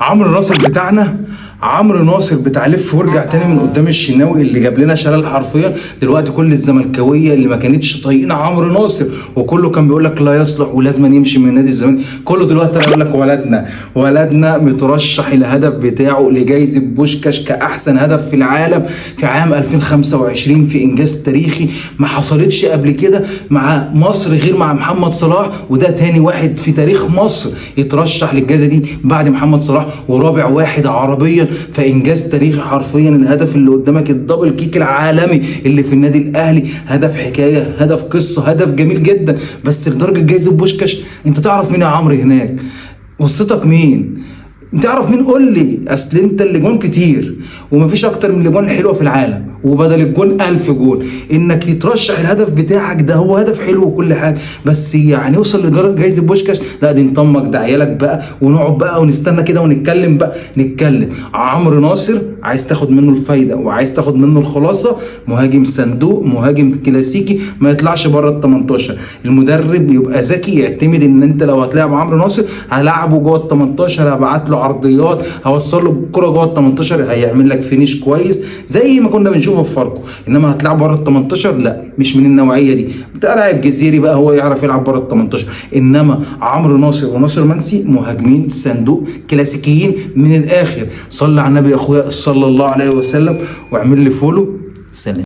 عمرو ناصر بتاعنا، عمرو ناصر بتاع لف وارجع تاني من قدام الشناوي اللي جاب لنا شلال حرفيا. دلوقتي كل الزملكاويه اللي ما كانتش طايقين عمرو ناصر وكله كان بيقول لك لا يصلح ولازم يمشي من نادي الزمالك، كله دلوقتي يقول لك ولدنا مترشح الهدف بتاعه لجائزه بوشكاش كاحسن هدف في العالم في عام 2025 في انجاز تاريخي ما حصلتش قبل كده مع مصر غير مع محمد صلاح، وده تاني واحد في تاريخ مصر يترشح للجائزه دي بعد محمد صلاح، ورابع واحد عربيا فانجاز تاريخي حرفيا. الهدف اللي قدامك الدبل كيك العالمي اللي في النادي الاهلي، هدف حكايه، هدف قصه، هدف جميل جدا. بس لدرجه جايزه بوشكاش، انت تعرف مين يا عمرو هناك؟ وسطك مين؟ انت تعرف مين؟ قول لي. اصل انت اللي جون كتير ومفيش اكتر من اللي حلوه في العالم، وبدل الجون 1000 جون. انك يترشح الهدف بتاعك ده هو هدف حلو وكل حاجه، بس يعني يوصل لجائزه بوشكاش، لا دي نطمك، ده عيالك بقى، ونقعد بقى ونستنى كده ونتكلم بقى. عمرو ناصر عايز تاخد منه الفايده وعايز تاخد منه الخلاصه، مهاجم صندوق، مهاجم كلاسيكي، ما يطلعش بره ال 18. المدرب يبقى ذكي، يعتمد ان انت لو هتلاعب عمرو ناصر هلاعبه جوه ال 18، هبعت له عرضيات، هوصل له الكره جوه ال 18، هيعمل لك فينيش كويس زي ما كنا بنشوفه في فاركو. انما هتلعب بره ال 18 لا، مش من النوعيه دي. بتاع الجزيري بقى هو يعرف يلعب بره ال 18، انما عمرو ناصر وناصر منسي مهاجمين صندوق كلاسيكيين من الاخر. صلي على النبي يا اخويا صلى الله عليه وسلم، واعمل لي فولو. سلام.